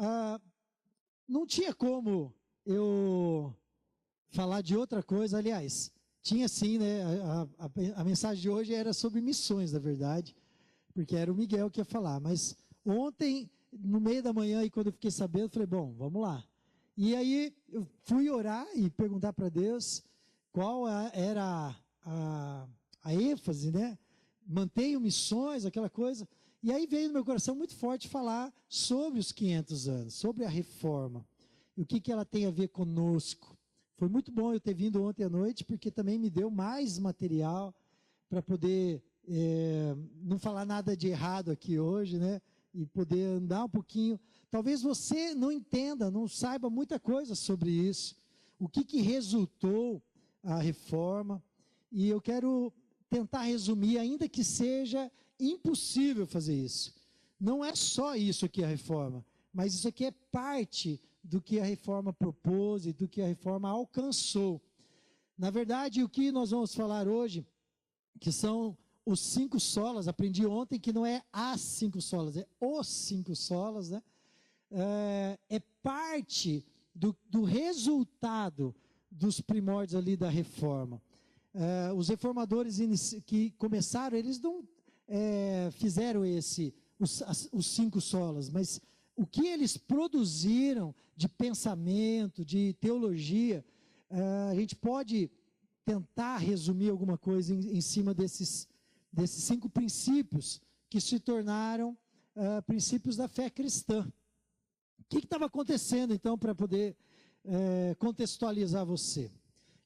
Ah, não tinha como eu falar de outra coisa, aliás, tinha sim, né? A mensagem de hoje era sobre missões, na verdade, porque era o Miguel que ia falar, mas ontem, no meio da manhã, e quando eu fiquei sabendo, eu falei, bom, vamos lá. E aí eu fui orar e perguntar para Deus qual era a ênfase, né? Mantenho missões, aquela coisa. E aí veio no meu coração muito forte falar sobre os 500 anos, sobre a reforma. E o que ela tem a ver conosco. Foi muito bom eu ter vindo ontem à noite, porque também me deu mais material para poder não falar nada de errado aqui hoje, né? E poder andar um pouquinho. Talvez você não entenda, não saiba muita coisa sobre isso. O que resultou a reforma. E eu quero tentar resumir, ainda que seja impossível fazer isso. Não é só isso aqui a reforma, mas isso aqui é parte do que a reforma propôs e do que a reforma alcançou. Na verdade, o que nós vamos falar hoje, que são os 5 solas, aprendi ontem que não é as 5 solas, é os 5 solas, né? É parte do resultado dos primórdios ali da reforma. Os reformadores que começaram, eles não fizeram os 5 solas, mas o que eles produziram de pensamento, de teologia, a gente pode tentar resumir alguma coisa em cima desses 5 princípios que se tornaram princípios da fé cristã. O que estava acontecendo, então, para poder contextualizar você?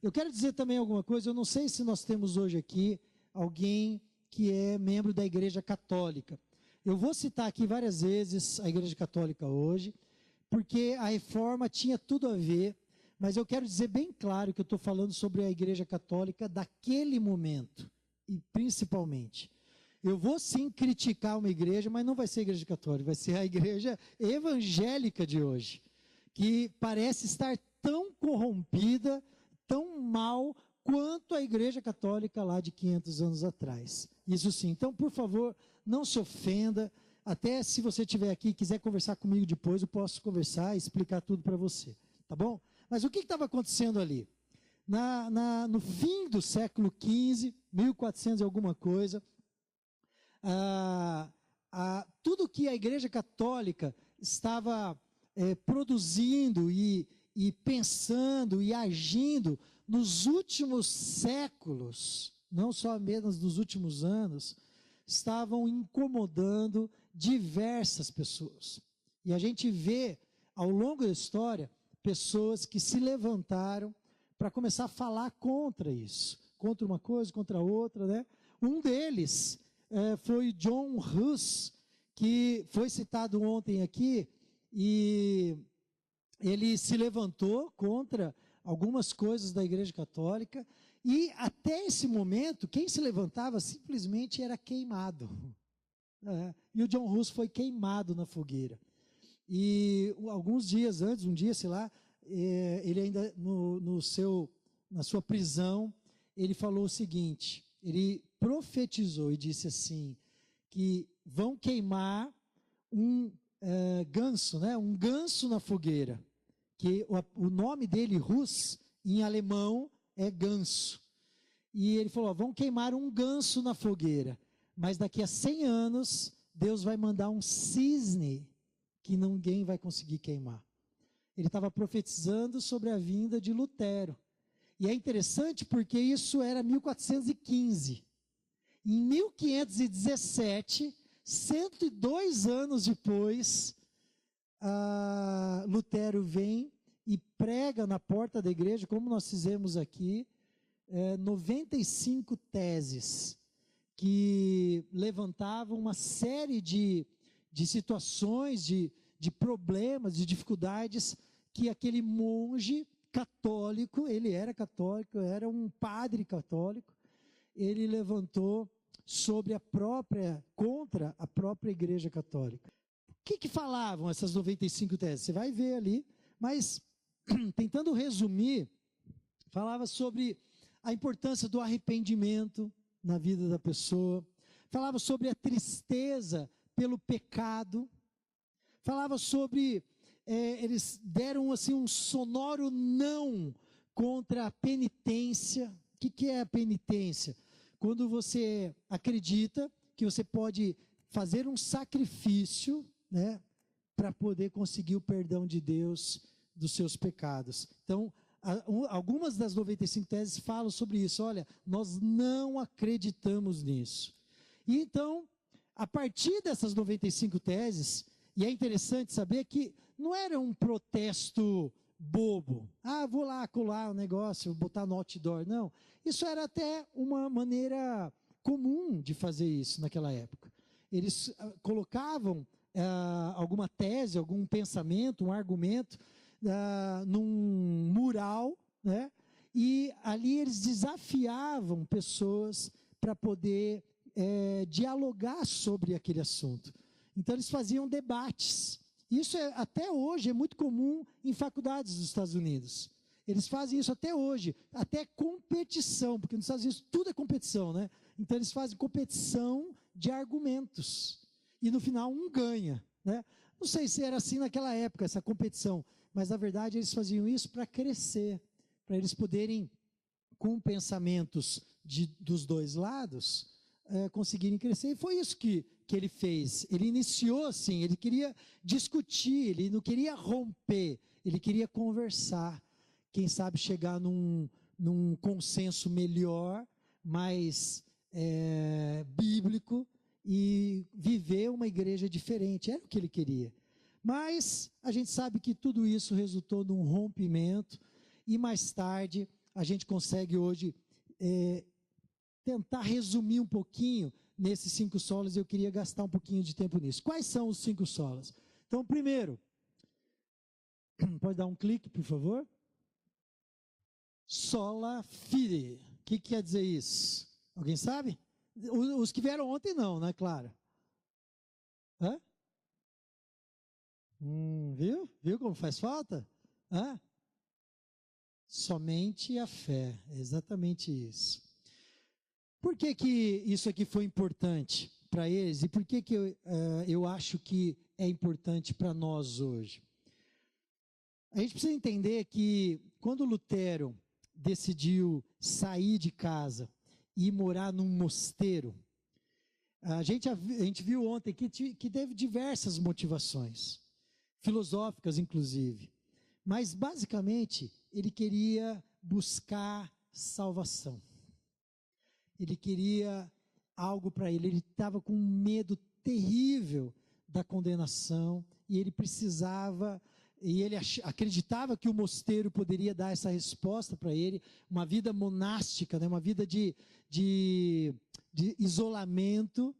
Eu quero dizer também alguma coisa, eu não sei se nós temos hoje aqui alguém que é membro da Igreja Católica. Eu vou citar aqui várias vezes a Igreja Católica hoje, porque a reforma tinha tudo a ver, mas eu quero dizer bem claro que eu estou falando sobre a Igreja Católica daquele momento, e principalmente. Eu vou sim criticar uma igreja, mas não vai ser a Igreja Católica, vai ser a Igreja Evangélica de hoje, que parece estar tão corrompida, tão mal quanto a Igreja Católica lá de 500 anos atrás. Isso sim. Então, por favor, não se ofenda. Até se você estiver aqui e quiser conversar comigo depois, eu posso conversar e explicar tudo para você. Tá bom? Mas o que estava acontecendo ali? No fim do século XV, 1400 e alguma coisa, tudo que a Igreja Católica estava produzindo e pensando e agindo nos últimos séculos, não só apenas nos últimos anos, estavam incomodando diversas pessoas. E a gente vê, ao longo da história, pessoas que se levantaram para começar a falar contra isso, contra uma coisa, contra outra, né? Um deles foi John Hus, que foi citado ontem aqui, e ele se levantou contra algumas coisas da Igreja Católica, e até esse momento, quem se levantava simplesmente era queimado. E o John Hus foi queimado na fogueira. E alguns dias antes, um dia, sei lá, ele ainda na sua prisão, ele falou o seguinte, ele profetizou e disse assim, que vão queimar um ganso, né? Um ganso na fogueira, que o nome dele, Hus, em alemão, é ganso. E ele falou, vão queimar um ganso na fogueira, mas daqui a 100 anos, Deus vai mandar um cisne que ninguém vai conseguir queimar. Ele estava profetizando sobre a vinda de Lutero. E é interessante porque isso era 1415. Em 1517, 102 anos depois, Lutero vem e prega na porta da igreja, como nós fizemos aqui, 95 teses que levantavam uma série de situações, de problemas, de dificuldades que aquele monge católico, ele era católico, era um padre católico, ele levantou contra a própria Igreja Católica. O que falavam essas 95 teses? Você vai ver ali, mas tentando resumir, falava sobre a importância do arrependimento na vida da pessoa, falava sobre a tristeza pelo pecado, falava sobre eles deram assim um sonoro não contra a penitência. O que é a penitência? Quando você acredita que você pode fazer um sacrifício, né, para poder conseguir o perdão de Deus dos seus pecados. Então, algumas das 95 teses falam sobre isso. Olha, nós não acreditamos nisso. E então, a partir dessas 95 teses, e é interessante saber que não era um protesto bobo. Vou lá colar o negócio, botar no outdoor. Não, isso era até uma maneira comum de fazer isso naquela época. Eles colocavam alguma tese, algum pensamento, um argumento num mural, né? E ali eles desafiavam pessoas para poder dialogar sobre aquele assunto. Então eles faziam debates. Isso até hoje é muito comum em faculdades dos Estados Unidos. Eles fazem isso até hoje, até competição, porque nos Estados Unidos tudo é competição, né? Então eles fazem competição de argumentos. E no final um ganha, né? Não sei se era assim naquela época, essa competição, mas na verdade eles faziam isso para crescer, para eles poderem, com pensamentos dos dois lados, conseguirem crescer. E foi isso que ele fez. Ele iniciou assim, ele queria discutir, ele não queria romper, ele queria conversar. Quem sabe chegar num consenso melhor, mais bíblico, e viver uma igreja diferente. Era o que ele queria. Mas a gente sabe que tudo isso resultou num rompimento, e mais tarde a gente consegue hoje tentar resumir um pouquinho nesses 5 solas. Eu queria gastar um pouquinho de tempo nisso. Quais são os 5 solas? Então, primeiro, pode dar um clique, por favor? Sola fide. O que quer dizer isso? Alguém sabe? Os que vieram ontem não, né, Clara? Hã? Viu? Viu como faz falta? Hã? Somente a fé. É exatamente isso. Por que isso aqui foi importante para eles? E por que eu acho que é importante para nós hoje? A gente precisa entender que quando Lutero decidiu sair de casa e morar num mosteiro, a gente viu ontem que teve diversas motivações, filosóficas inclusive, mas basicamente ele queria buscar salvação. Ele queria algo para ele. Ele estava com um medo terrível da condenação e ele precisava, e ele acreditava que o mosteiro poderia dar essa resposta para ele, uma vida monástica, né? Uma vida de isolamento,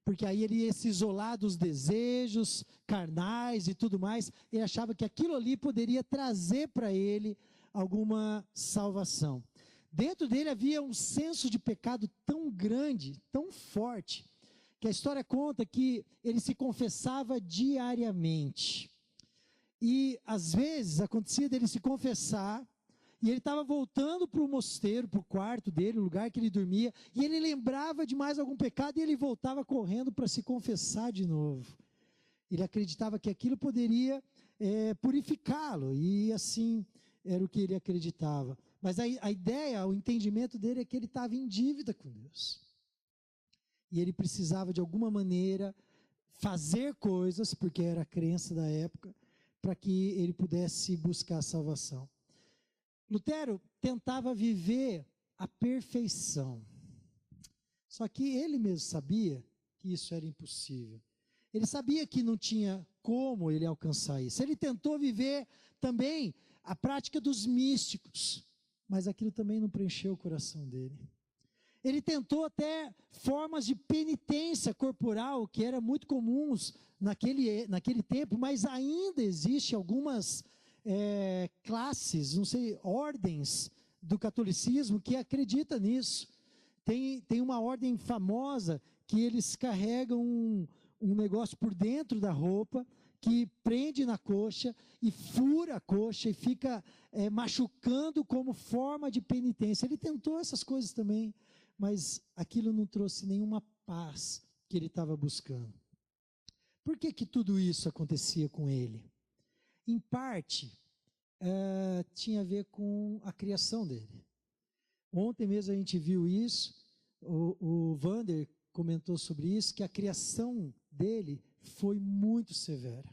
porque aí ele ia se isolar dos desejos carnais e tudo mais. Ele achava que aquilo ali poderia trazer para ele alguma salvação. Dentro dele havia um senso de pecado tão grande, tão forte, que a história conta que ele se confessava diariamente. E às vezes acontecia dele se confessar, e ele estava voltando para o mosteiro, para o quarto dele, o lugar que ele dormia, e ele lembrava de mais algum pecado, e ele voltava correndo para se confessar de novo. Ele acreditava que aquilo poderia purificá-lo, e assim era o que ele acreditava. Mas a ideia, o entendimento dele é que ele estava em dívida com Deus. E ele precisava de alguma maneira fazer coisas, porque era a crença da época, para que ele pudesse buscar a salvação. Lutero tentava viver a perfeição. Só que ele mesmo sabia que isso era impossível. Ele sabia que não tinha como ele alcançar isso. Ele tentou viver também a prática dos místicos, mas aquilo também não preencheu o coração dele. Ele tentou até formas de penitência corporal, que eram muito comuns naquele tempo, mas ainda existe algumas classes, não sei, ordens do catolicismo que acreditam nisso. Tem uma ordem famosa que eles carregam um negócio por dentro da roupa, que prende na coxa e fura a coxa e fica machucando como forma de penitência. Ele tentou essas coisas também, mas aquilo não trouxe nenhuma paz que ele estava buscando. Por que tudo isso acontecia com ele? Em parte, tinha a ver com a criação dele. Ontem mesmo a gente viu isso, o Vander comentou sobre isso, que a criação dele foi muito severa.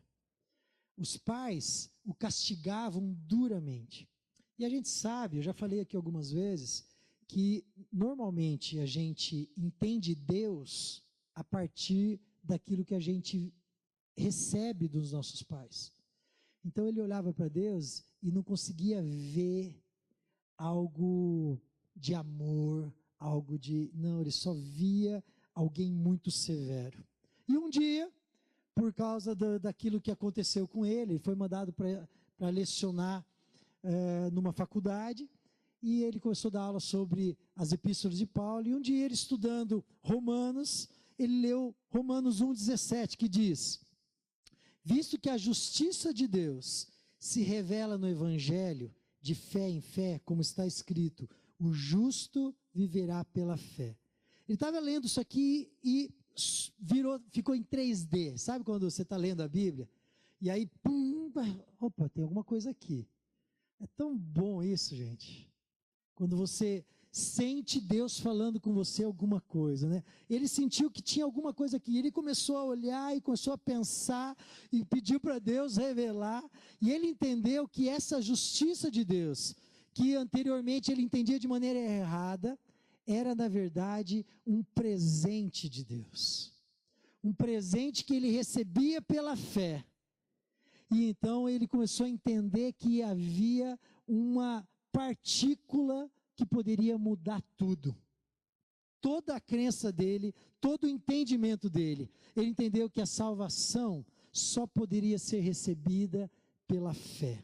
Os pais o castigavam duramente. E a gente sabe, eu já falei aqui algumas vezes, que normalmente a gente entende Deus a partir daquilo que a gente recebe dos nossos pais. Então ele olhava para Deus e não conseguia ver algo de amor, algo de... Não, ele só via alguém muito severo. E um dia, por causa daquilo que aconteceu com ele foi mandado para lecionar numa faculdade, e ele começou a dar aula sobre as epístolas de Paulo, e um dia ele estudando Romanos, ele leu Romanos 1,17, que diz: visto que a justiça de Deus se revela no Evangelho, de fé em fé, como está escrito, o justo viverá pela fé. Ele estava lendo isso aqui e ficou em 3D. Sabe quando você está lendo a Bíblia? E aí, opa, tem alguma coisa aqui. É tão bom isso, gente. Quando você sente Deus falando com você alguma coisa, né? Ele sentiu que tinha alguma coisa aqui. Ele começou a olhar e começou a pensar e pediu para Deus revelar. E ele entendeu que essa justiça de Deus, que anteriormente ele entendia de maneira errada, era, na verdade, um presente de Deus. Um presente que ele recebia pela fé. E então ele começou a entender que havia uma partícula que poderia mudar tudo. Toda a crença dele, todo o entendimento dele. Ele entendeu que a salvação só poderia ser recebida pela fé.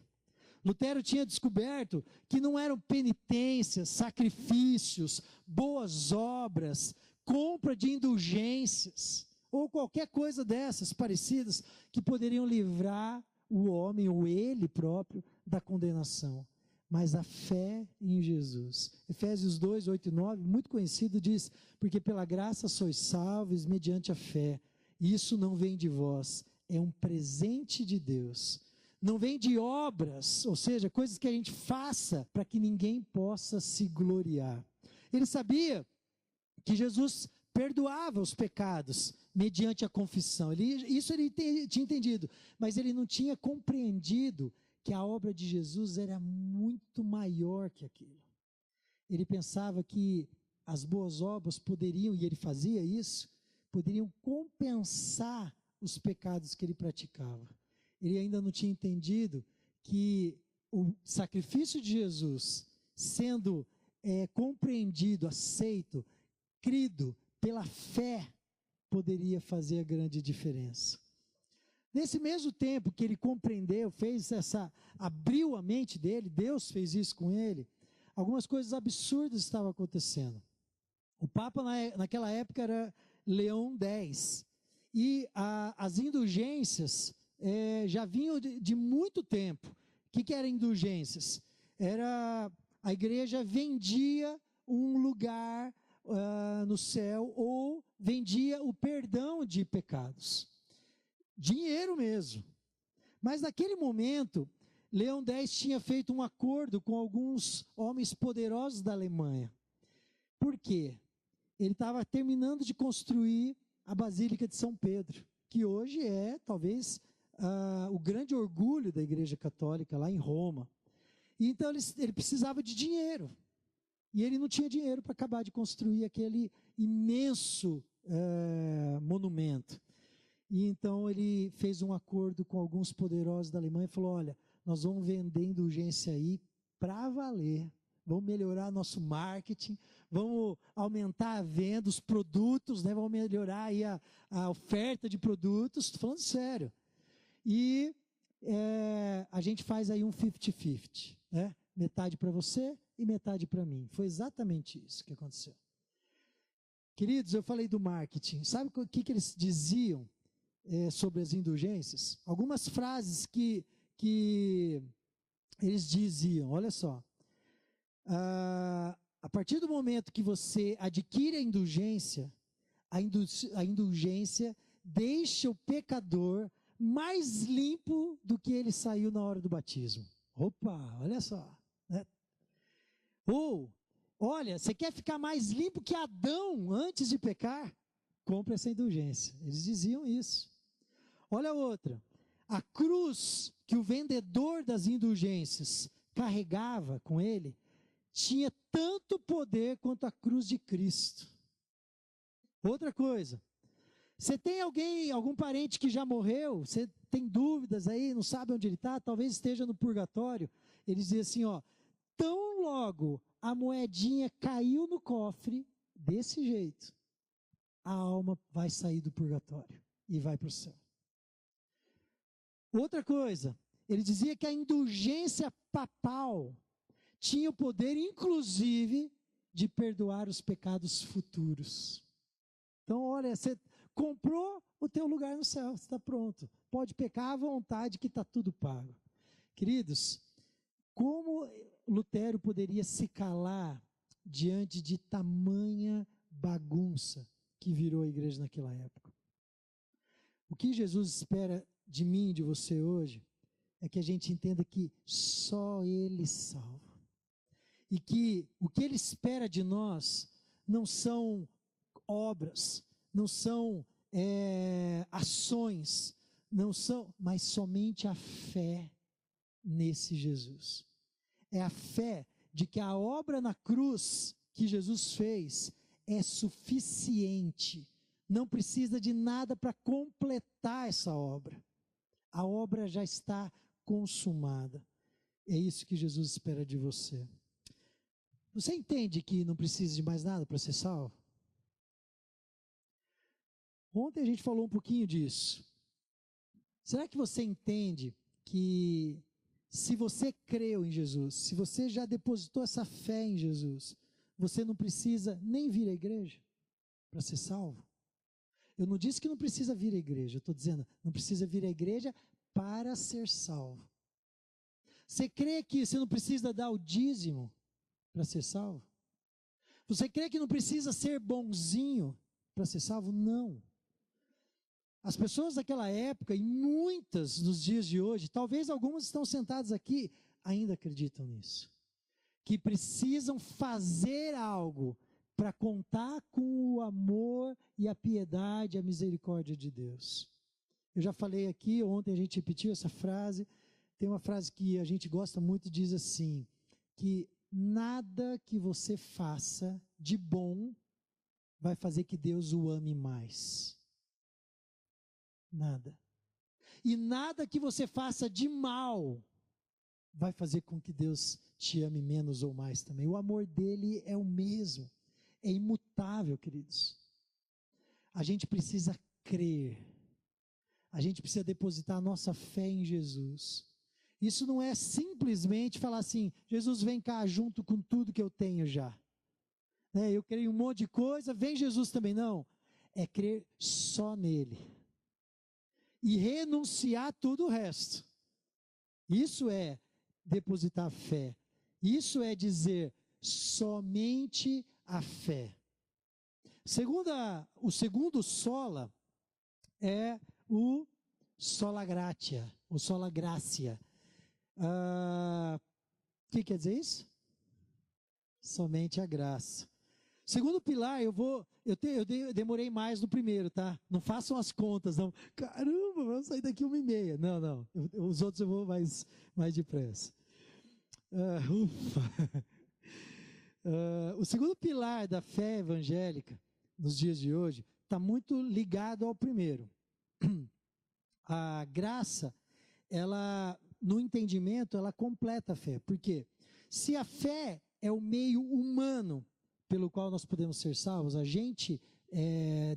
Lutero tinha descoberto que não eram penitências, sacrifícios, boas obras, compra de indulgências, ou qualquer coisa dessas parecidas, que poderiam livrar o homem, ou ele próprio, da condenação. Mas a fé em Jesus. Efésios 2, 8 e 9, muito conhecido, diz: porque pela graça sois salvos mediante a fé. Isso não vem de vós, é um presente de Deus. Não vem de obras, ou seja, coisas que a gente faça para que ninguém possa se gloriar. Ele sabia que Jesus perdoava os pecados mediante a confissão. Isso ele tinha entendido, mas ele não tinha compreendido que a obra de Jesus era muito maior que aquilo. Ele pensava que as boas obras poderiam, e ele fazia isso, poderiam compensar os pecados que ele praticava. Ele ainda não tinha entendido que o sacrifício de Jesus, sendo compreendido, aceito, crido pela fé, poderia fazer a grande diferença. Nesse mesmo tempo que ele compreendeu, abriu a mente dele, Deus fez isso com ele, algumas coisas absurdas estavam acontecendo. O Papa naquela época era Leão X, e as indulgências já vinham de muito tempo. O que eram indulgências? A igreja vendia um lugar no céu, ou vendia o perdão de pecados. Dinheiro mesmo. Mas naquele momento, Leão X tinha feito um acordo com alguns homens poderosos da Alemanha. Por quê? Ele estava terminando de construir a Basílica de São Pedro, que hoje é, talvez, o grande orgulho da Igreja Católica, lá em Roma. E então ele precisava de dinheiro. E ele não tinha dinheiro para acabar de construir aquele imenso monumento. E então ele fez um acordo com alguns poderosos da Alemanha e falou: olha, nós vamos vender indulgência aí para valer, vamos melhorar nosso marketing, vamos aumentar a venda, os produtos, né? Vamos melhorar aí a oferta de produtos, estou falando sério. E a gente faz aí um 50-50, né? Metade para você e metade para mim. Foi exatamente isso que aconteceu. Queridos, eu falei do marketing. Sabe o que eles diziam sobre as indulgências? Algumas frases que eles diziam, olha só. A partir do momento que você adquire a indulgência deixa o pecador mais limpo do que ele saiu na hora do batismo. Opa, olha só. Né? Ou, olha, você quer ficar mais limpo que Adão antes de pecar? Compre essa indulgência. Eles diziam isso. Olha outra. A cruz que o vendedor das indulgências carregava com ele tinha tanto poder quanto a cruz de Cristo. Outra coisa. Você tem algum parente que já morreu? Você tem dúvidas aí, não sabe onde ele está? Talvez esteja no purgatório. Ele dizia assim, ó, tão logo a moedinha caiu no cofre, desse jeito, a alma vai sair do purgatório e vai para o céu. Outra coisa, ele dizia que a indulgência papal tinha o poder, inclusive, de perdoar os pecados futuros. Então, olha, você comprou o teu lugar no céu, você está pronto. Pode pecar à vontade que está tudo pago. Queridos, como Lutero poderia se calar diante de tamanha bagunça que virou a igreja naquela época? O que Jesus espera de mim e de você hoje é que a gente entenda que só Ele salva. E que o que Ele espera de nós não são obras, não são ações, não são, mas somente a fé nesse Jesus. É a fé de que a obra na cruz que Jesus fez é suficiente. Não precisa de nada para completar essa obra. A obra já está consumada. É isso que Jesus espera de você. Você entende que não precisa de mais nada para ser salvo? Ontem a gente falou um pouquinho disso. Será que você entende que se você creu em Jesus, se você já depositou essa fé em Jesus, você não precisa nem vir à igreja para ser salvo? Eu não disse que não precisa vir à igreja, eu estou dizendo, não precisa vir à igreja para ser salvo. Você crê que você não precisa dar o dízimo para ser salvo? Você crê que não precisa ser bonzinho para ser salvo? Não. As pessoas daquela época, e muitas nos dias de hoje, talvez algumas estão sentadas aqui, ainda acreditam nisso. Que precisam fazer algo para contar com o amor e a piedade, a misericórdia de Deus. Eu já falei aqui, ontem a gente repetiu essa frase, tem uma frase que a gente gosta muito, diz assim, que nada que você faça de bom vai fazer que Deus o ame mais. Nada. E nada que você faça de mal vai fazer com que Deus te ame menos ou mais também. O amor dele é o mesmo, é imutável, queridos. A gente precisa crer, a gente precisa depositar a nossa fé em Jesus. Isso não é simplesmente falar assim, Jesus vem cá junto com tudo que eu tenho já. Eu creio em um monte de coisa, vem Jesus também. Não, é crer só nele. E renunciar tudo o resto. Isso é depositar fé. Isso é dizer somente a fé. O segundo sola é o sola gratia, o sola gracia. O que quer dizer isso? Somente a graça. Segundo pilar, eu demorei mais no primeiro, tá? Não façam as contas, não. Caramba, vamos sair daqui 1h30. Não. Os outros eu vou mais depressa. Ufa. O segundo pilar da fé evangélica, nos dias de hoje, está muito ligado ao primeiro. A graça, ela, no entendimento, ela completa a fé. Por quê? Se a fé é o meio humano pelo qual nós podemos ser salvos, a gente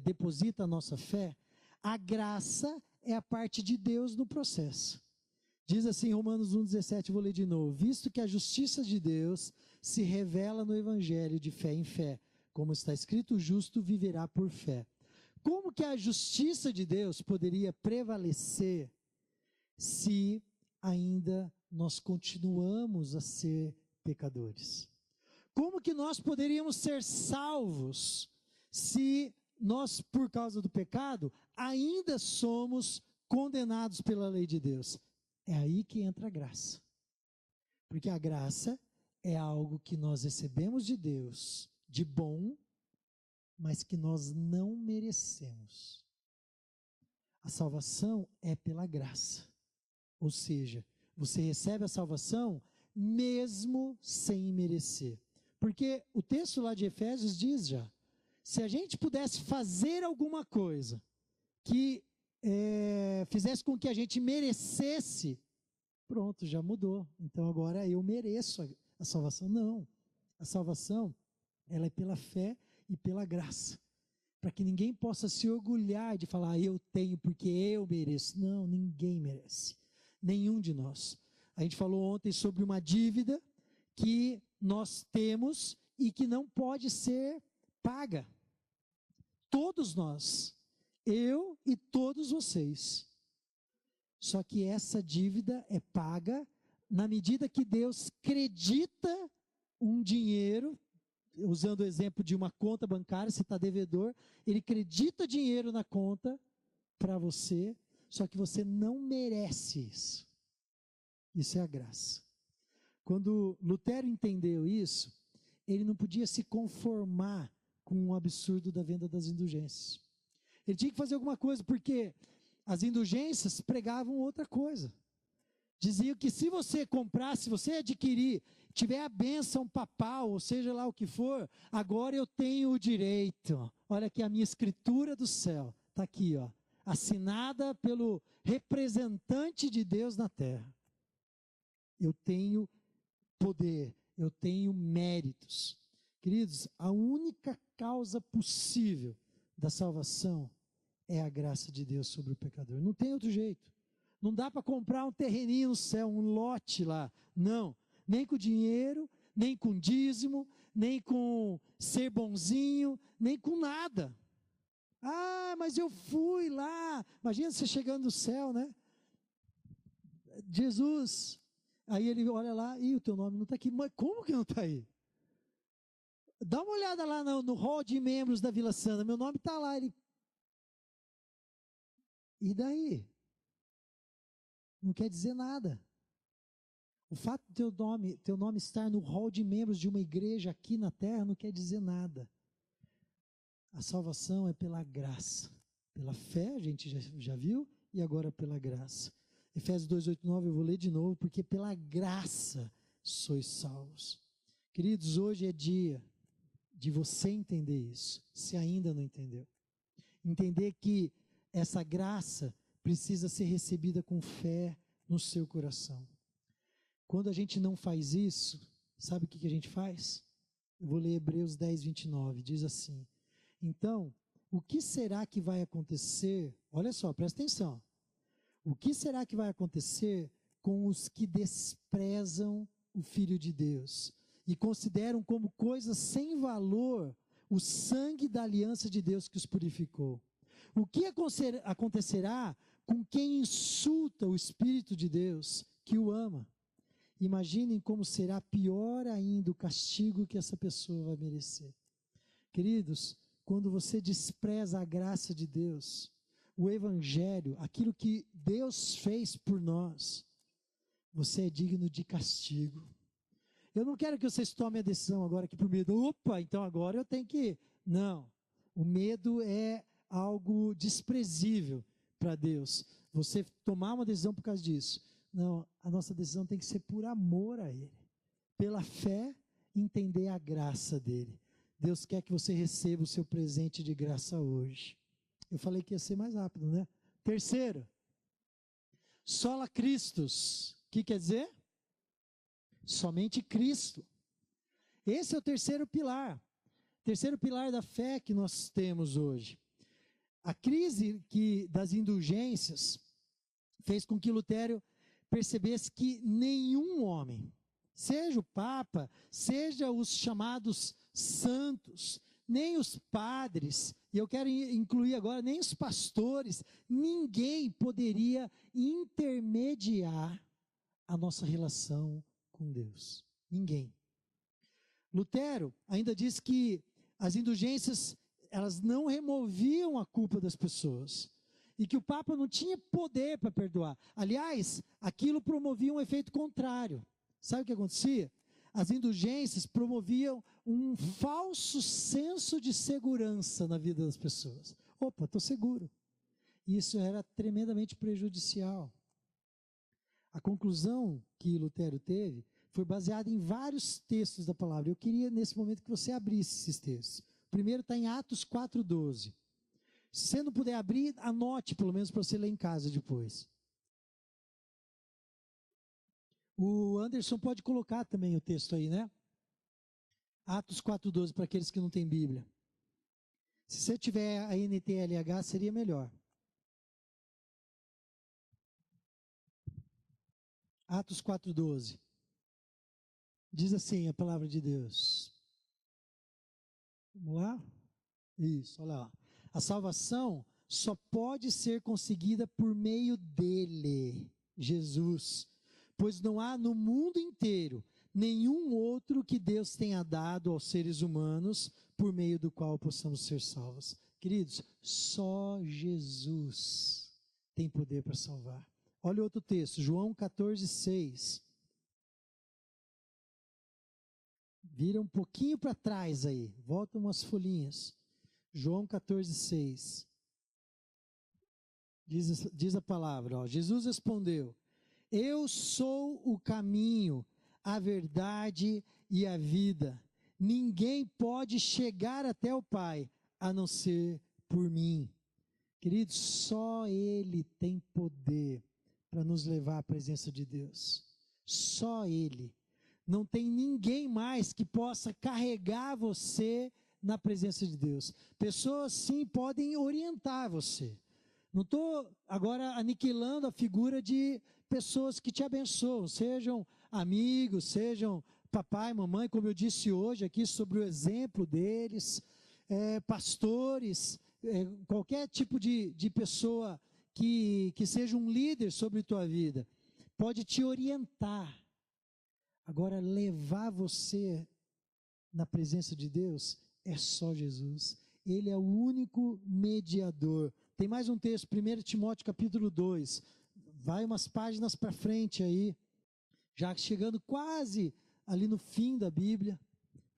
deposita a nossa fé, a graça é a parte de Deus no processo. Diz assim, Romanos 1,17, vou ler de novo. Visto que a justiça de Deus se revela no evangelho de fé em fé, como está escrito, o justo viverá por fé. Como que a justiça de Deus poderia prevalecer se ainda nós continuamos a ser pecadores? Como que nós poderíamos ser salvos se nós, por causa do pecado, ainda somos condenados pela lei de Deus. É aí que entra a graça. Porque a graça é algo que nós recebemos de Deus, de bom, mas que nós não merecemos. A salvação é pela graça. Ou seja, você recebe a salvação mesmo sem merecer. Porque o texto lá de Efésios diz já, se a gente pudesse fazer alguma coisa que fizesse com que a gente merecesse, pronto, já mudou. Então agora eu mereço a salvação. Não, a salvação, ela é pela fé e pela graça. Para que ninguém possa se orgulhar de falar, eu tenho porque eu mereço. Não, ninguém merece. Nenhum de nós. A gente falou ontem sobre uma dívida que nós temos e que não pode ser paga. Todos nós, eu e todos vocês. Só que essa dívida é paga na medida que Deus credita um dinheiro, usando o exemplo de uma conta bancária, se está devedor, ele acredita dinheiro na conta para você, só que você não merece isso. Isso é a graça. Quando Lutero entendeu isso, ele não podia se conformar com o absurdo da venda das indulgências. Ele tinha que fazer alguma coisa, porque as indulgências pregavam outra coisa. Diziam que se você comprar, se você adquirir, tiver a bênção papal, ou seja lá o que for, agora eu tenho o direito. Olha aqui a minha escritura do céu. Está aqui, ó, assinada pelo representante de Deus na terra. Eu tenho poder, eu tenho méritos. Queridos, a única causa possível da salvação é a graça de Deus sobre o pecador. Não tem outro jeito. Não dá para comprar um terreninho no céu, um lote lá. Não. Nem com dinheiro, nem com dízimo, nem com ser bonzinho, nem com nada. Ah, mas eu fui lá. Imagina você chegando no céu, né? Jesus. Aí ele olha lá, e o teu nome não está aqui. Mas como que não está aí? Dá uma olhada lá no hall de membros da Vila Santa. Meu nome está lá. Ele... E daí? Não quer dizer nada. O fato de teu nome estar no hall de membros de uma igreja aqui na terra não quer dizer nada. A salvação é pela graça. Pela fé, a gente já viu, e agora pela graça. Efésios 2, 8, 9, eu vou ler de novo, porque pela graça sois salvos. Queridos, hoje é dia de você entender isso, se ainda não entendeu. Entender que essa graça precisa ser recebida com fé no seu coração. Quando a gente não faz isso, sabe o que a gente faz? Eu vou ler Hebreus 10, 29, diz assim: então, o que será que vai acontecer? Olha só, presta atenção. O que será que vai acontecer com os que desprezam o Filho de Deus e consideram como coisa sem valor o sangue da aliança de Deus que os purificou? O que acontecerá com quem insulta o Espírito de Deus que o ama? Imaginem como será pior ainda o castigo que essa pessoa vai merecer. Queridos, quando você despreza a graça de Deus, o Evangelho, aquilo que Deus fez por nós, você é digno de castigo. Eu não quero que vocês tomem a decisão agora aqui por medo. Opa, então agora eu tenho que... Não, o medo é algo desprezível para Deus. Você tomar uma decisão por causa disso. Não, a nossa decisão tem que ser por amor a Ele. Pela fé, entender a graça dEle. Deus quer que você receba o seu presente de graça hoje. Eu falei que ia ser mais rápido, né? Terceiro, sola Christus. O que quer dizer? Somente Cristo. Esse é o terceiro pilar. Terceiro pilar da fé que nós temos hoje. A crise das indulgências fez com que Lutero percebesse que nenhum homem, seja o Papa, seja os chamados santos, nem os padres, e eu quero incluir agora, nem os pastores, ninguém poderia intermediar a nossa relação com Deus. Ninguém. Lutero ainda diz que as indulgências, elas não removiam a culpa das pessoas. e que o Papa não tinha poder para perdoar. Aliás, aquilo promovia um efeito contrário. Sabe o que acontecia? As indulgências promoviam um falso senso de segurança na vida das pessoas. Opa, estou seguro. Isso era tremendamente prejudicial. A conclusão que Lutero teve foi baseada em vários textos da palavra. Eu queria, nesse momento, que você abrisse esses textos. O primeiro está em Atos 4,12. Se você não puder abrir, anote, pelo menos, para você ler em casa depois. O Anderson pode colocar também o texto aí, né? Atos 4,12, para aqueles que não têm Bíblia. Se você tiver a NTLH, seria melhor. Atos 4,12. Diz assim a palavra de Deus. Vamos lá? Isso, olha lá. A salvação só pode ser conseguida por meio dele, Jesus. Pois não há no mundo inteiro nenhum outro que Deus tenha dado aos seres humanos por meio do qual possamos ser salvos. Queridos, só Jesus tem poder para salvar. Olha outro texto, João 14,6. Vira um pouquinho para trás aí, volta umas folhinhas. João 14,6. Diz a palavra, ó, Jesus respondeu: eu sou o caminho, a verdade e a vida. Ninguém pode chegar até o Pai a não ser por mim. Queridos, só Ele tem poder para nos levar à presença de Deus. Só Ele. Não tem ninguém mais que possa carregar você na presença de Deus. Pessoas, sim, podem orientar você. Não estou agora aniquilando a figura de pessoas que te abençoam, sejam amigos, sejam papai, mamãe, como eu disse hoje aqui sobre o exemplo deles, pastores, qualquer tipo de pessoa que seja um líder sobre tua vida, pode te orientar. Agora, levar você na presença de Deus é só Jesus. Ele é o único mediador. Tem mais um texto, 1 Timóteo capítulo 2. Vai umas páginas para frente aí, já chegando quase ali no fim da Bíblia.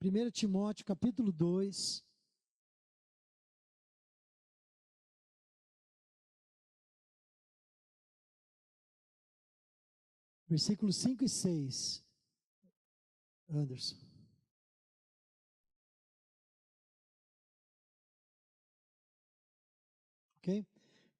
1 Timóteo capítulo 2. Versículos 5 e 6. Anderson. Ok?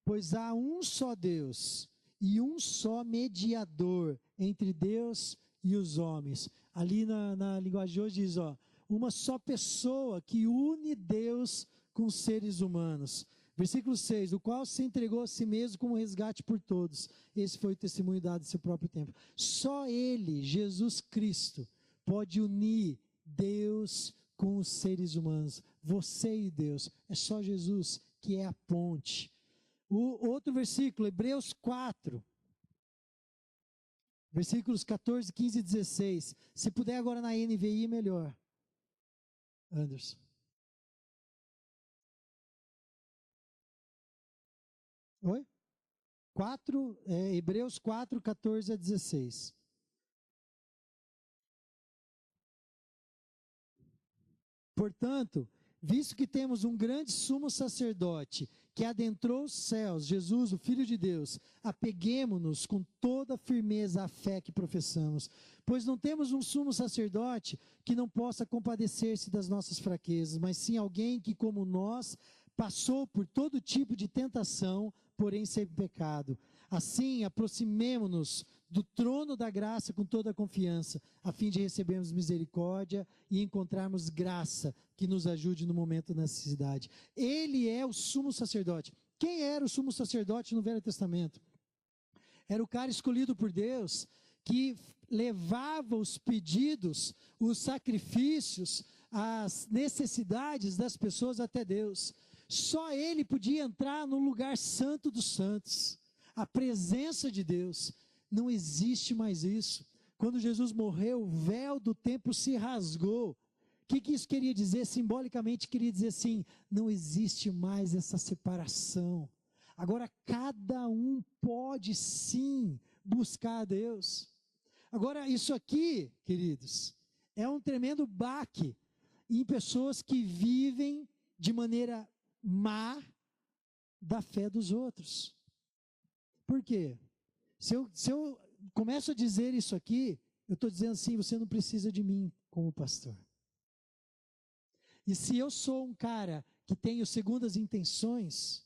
Pois há um só Deus e um só mediador entre Deus e os homens. Ali na linguagem de hoje diz, ó, uma só pessoa que une Deus com os seres humanos. Versículo 6, o qual se entregou a si mesmo como resgate por todos. Esse foi o testemunho dado em seu próprio tempo. Só Ele, Jesus Cristo, pode unir Deus com os seres humanos. Você e Deus. É só Jesus que é a ponte. O outro versículo, Hebreus 4. Versículos 14, 15 e 16. Se puder agora na NVI, melhor. Anderson. Oi? Hebreus 4, 14 a 16. Portanto, visto que temos um grande sumo sacerdote que adentrou os céus, Jesus, o Filho de Deus, apeguemo-nos com toda firmeza à fé que professamos, pois não temos um sumo sacerdote que não possa compadecer-se das nossas fraquezas, mas sim alguém que, como nós, passou por todo tipo de tentação, porém sem pecado. Assim, aproximemo-nos do trono da graça com toda a confiança, a fim de recebermos misericórdia e encontrarmos graça que nos ajude no momento da necessidade. Ele é o sumo sacerdote. Quem era o sumo sacerdote no Velho Testamento? Era o cara escolhido por Deus, que levava os pedidos, os sacrifícios, as necessidades das pessoas até Deus. Só ele podia entrar no lugar santo dos santos, a presença de Deus. Não existe mais isso. Quando Jesus morreu, o véu do templo se rasgou. O que isso queria dizer? Simbolicamente queria dizer assim, não existe mais essa separação. Agora, cada um pode sim buscar a Deus. Agora, isso aqui, queridos, é um tremendo baque em pessoas que vivem de maneira má da fé dos outros. Por quê? Se eu começo a dizer isso aqui, eu estou dizendo assim, você não precisa de mim como pastor. E se eu sou um cara que tenho segundas intenções,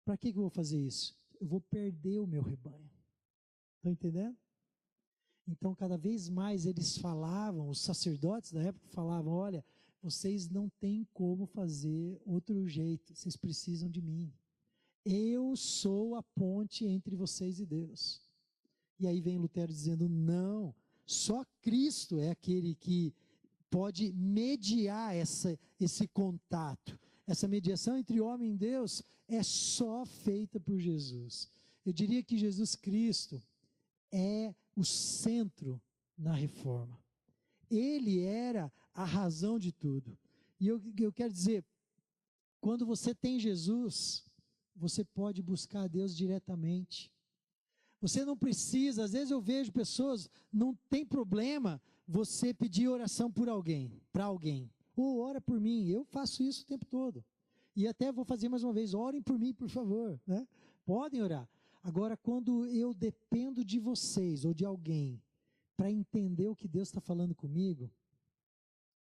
para que eu vou fazer isso? Eu vou perder o meu rebanho. Estão entendendo? Então, cada vez mais eles falavam, os sacerdotes da época falavam, olha, vocês não têm como fazer outro jeito, vocês precisam de mim. Eu sou a ponte entre vocês e Deus. E aí vem Lutero dizendo, não, só Cristo é aquele que pode mediar esse contato. Essa mediação entre homem e Deus é só feita por Jesus. Eu diria que Jesus Cristo é o centro na reforma. Ele era a razão de tudo. E eu quero dizer, quando você tem Jesus, você pode buscar a Deus diretamente. Você não precisa, às vezes eu vejo pessoas, não tem problema você pedir oração por alguém, para alguém. Ou ora por mim, eu faço isso o tempo todo. E até vou fazer mais uma vez, orem por mim, por favor. Né? Podem orar. Agora, quando eu dependo de vocês ou de alguém para entender o que Deus está falando comigo,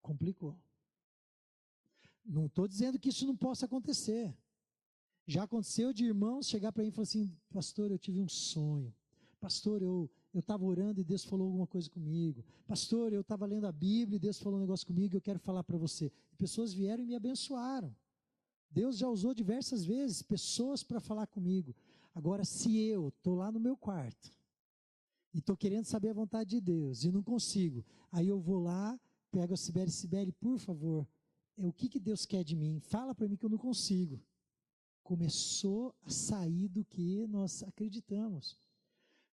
complicou. Não estou dizendo que isso não possa acontecer. Já aconteceu de irmãos chegar para mim e falar assim, pastor, eu tive um sonho. Pastor, eu estava orando e Deus falou alguma coisa comigo. Pastor, eu estava lendo a Bíblia e Deus falou um negócio comigo e eu quero falar para você. E pessoas vieram e me abençoaram. Deus já usou diversas vezes pessoas para falar comigo. Agora, se eu estou lá no meu quarto e estou querendo saber a vontade de Deus e não consigo, aí eu vou lá, pego a Sibeli, por favor, o que Deus quer de mim? Fala para mim que eu não consigo. Começou a sair do que nós acreditamos.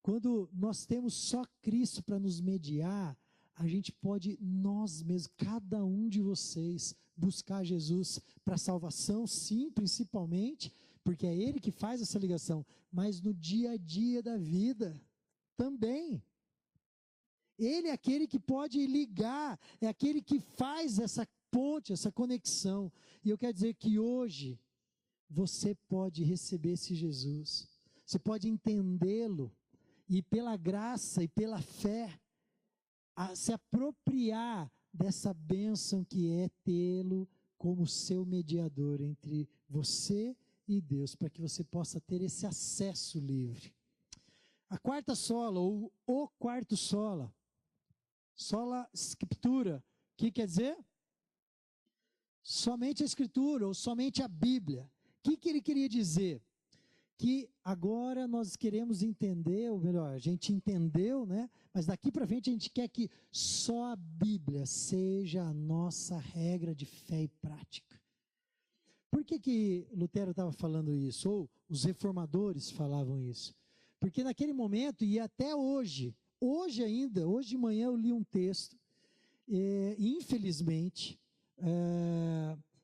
Quando nós temos só Cristo para nos mediar, a gente pode, nós mesmos, cada um de vocês, buscar Jesus para salvação, sim, principalmente, porque é Ele que faz essa ligação, mas no dia a dia da vida também. Ele é aquele que pode ligar, é aquele que faz essa ponte, essa conexão. E eu quero dizer que hoje, você pode receber esse Jesus, você pode entendê-lo, e pela graça e pela fé, se apropriar dessa bênção que é tê-lo como seu mediador entre você e Deus, para que você possa ter esse acesso livre. A quarta sola, ou o quarto sola Scriptura, o que quer dizer? Somente a Escritura, ou somente a Bíblia. O que ele queria dizer? Que agora nós queremos entender, ou melhor, a gente entendeu, né? Mas daqui para frente a gente quer que só a Bíblia seja a nossa regra de fé e prática. Por que Lutero estava falando isso? Ou os reformadores falavam isso? Porque naquele momento, e até hoje ainda, hoje de manhã eu li um texto, infelizmente,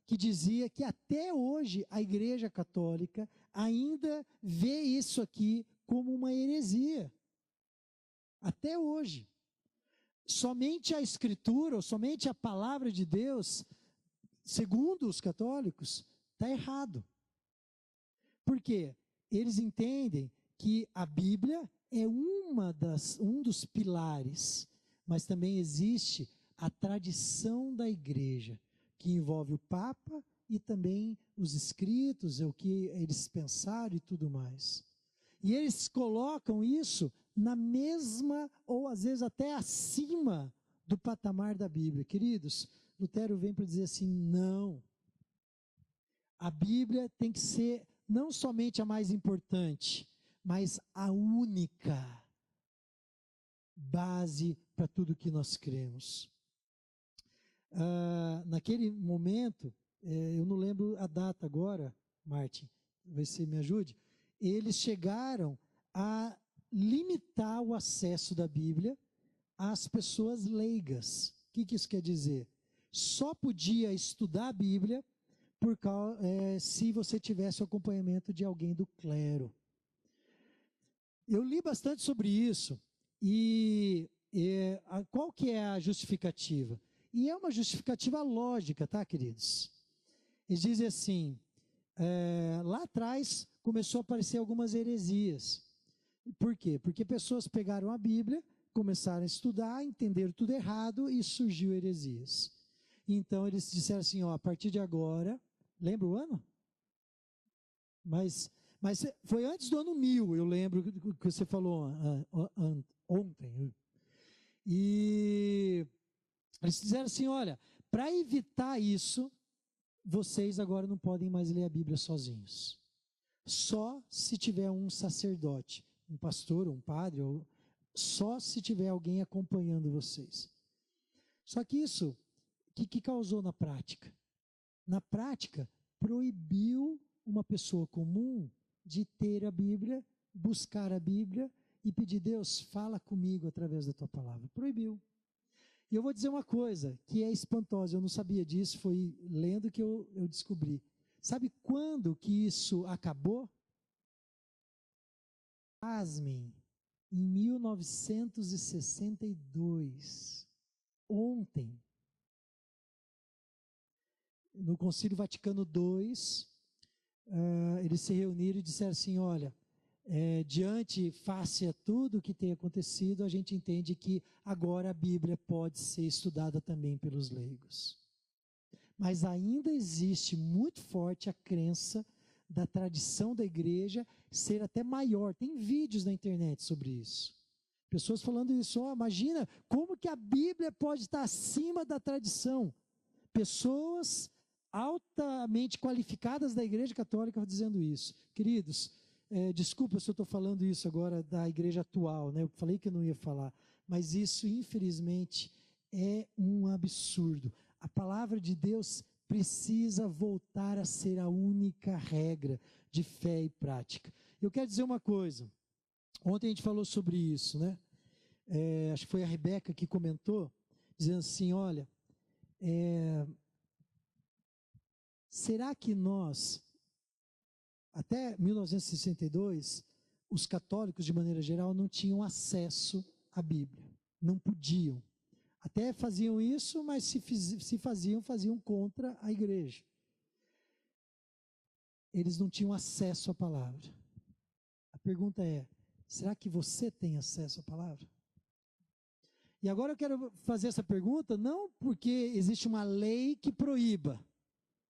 que dizia que até hoje a Igreja Católica ainda vê isso aqui como uma heresia. Até hoje. Somente a Escritura, ou somente a Palavra de Deus, segundo os católicos, está errado. Por quê? Eles entendem que a Bíblia é um dos pilares, mas também existe a tradição da Igreja, que envolve o Papa e também os escritos, o que eles pensaram e tudo mais. E eles colocam isso na mesma, ou às vezes até acima do patamar da Bíblia. Queridos, Lutero vem para dizer assim, não. A Bíblia tem que ser não somente a mais importante, mas a única base para tudo que nós cremos. Naquele momento, eu não lembro a data agora, Martin, talvez você me ajude, eles chegaram a limitar o acesso da Bíblia às pessoas leigas. O que isso quer dizer? Só podia estudar a Bíblia se você tivesse o acompanhamento de alguém do clero. Eu li bastante sobre isso, qual que é a justificativa? E é uma justificativa lógica, tá, queridos? Eles dizem assim, lá atrás começou a aparecer algumas heresias. Por quê? Porque pessoas pegaram a Bíblia, começaram a estudar, entenderam tudo errado e surgiu heresias. Então eles disseram assim, a partir de agora, lembra o ano? Mas foi antes do ano 1000, eu lembro que você falou ontem. E eles disseram assim, olha, para evitar isso, vocês agora não podem mais ler a Bíblia sozinhos. Só se tiver um sacerdote, um pastor, um padre, só se tiver alguém acompanhando vocês. Só que isso, o que causou na prática? Na prática, proibiu uma pessoa comum de ter a Bíblia, buscar a Bíblia e pedir, Deus, fala comigo através da tua palavra. Proibiu. E eu vou dizer uma coisa que é espantosa, eu não sabia disso, foi lendo que eu descobri. Sabe quando que isso acabou? Pasmem, em 1962, ontem, no Concílio Vaticano II, eles se reuniram e disseram assim, olha, face a tudo o que tem acontecido, a gente entende que agora a Bíblia pode ser estudada também pelos leigos. Mas ainda existe muito forte a crença da tradição da igreja ser até maior. Tem vídeos na internet sobre isso. Pessoas falando isso, imagina como que a Bíblia pode estar acima da tradição. Pessoas altamente qualificadas da Igreja Católica dizendo isso. Queridos, desculpa se eu estou falando isso agora da igreja atual, né? Eu falei que eu não ia falar, mas isso, infelizmente, é um absurdo. A palavra de Deus precisa voltar a ser a única regra de fé e prática. Eu quero dizer uma coisa. Ontem a gente falou sobre isso, né? Acho que foi a Rebeca que comentou, dizendo assim, olha, será que nós, até 1962, os católicos, de maneira geral, não tinham acesso à Bíblia. Não podiam. Até faziam isso, mas se faziam contra a igreja. Eles não tinham acesso à palavra. A pergunta é, será que você tem acesso à palavra? E agora eu quero fazer essa pergunta, não porque existe uma lei que proíba,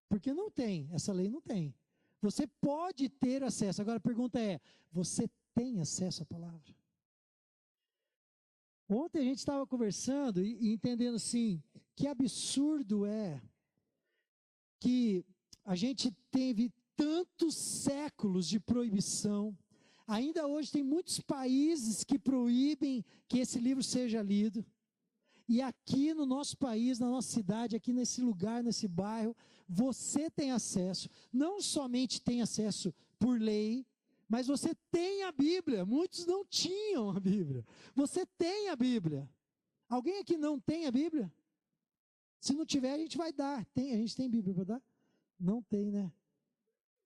porque não tem, essa lei não tem. Você pode ter acesso. Agora a pergunta é, você tem acesso à palavra? Ontem a gente estava conversando e entendendo assim, que absurdo é que a gente teve tantos séculos de proibição. Ainda hoje tem muitos países que proíbem que esse livro seja lido. E aqui no nosso país, na nossa cidade, aqui nesse lugar, nesse bairro, você tem acesso. Não somente tem acesso por lei, mas você tem a Bíblia. Muitos não tinham a Bíblia. Você tem a Bíblia. Alguém aqui não tem a Bíblia? Se não tiver, a gente vai dar. A gente tem Bíblia para dar? Não tem, né?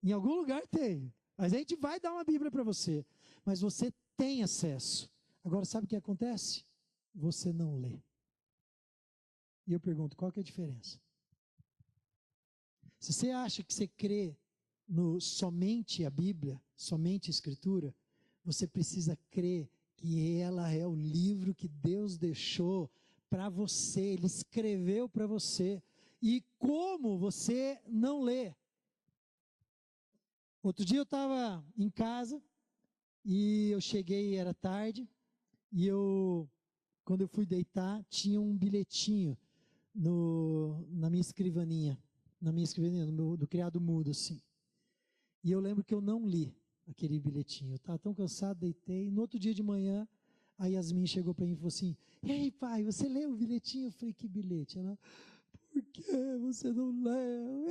Em algum lugar tem. Mas a gente vai dar uma Bíblia para você. Mas você tem acesso. Agora, sabe o que acontece? Você não lê. E eu pergunto, qual que é a diferença? Se você acha que você crê no somente a Bíblia, somente a Escritura, você precisa crer que ela é o livro que Deus deixou para você, Ele escreveu para você. E como você não lê? Outro dia eu estava em casa e eu cheguei, era tarde, e quando eu fui deitar, tinha um bilhetinho na minha escrivaninha, do criado mudo, assim. E eu lembro que eu não li aquele bilhetinho. Eu estava tão cansado, deitei. No outro dia de manhã, a Yasmin chegou para mim e falou assim, ei pai, você leu o bilhetinho? Eu falei, que bilhete? Ela, por que você não leu?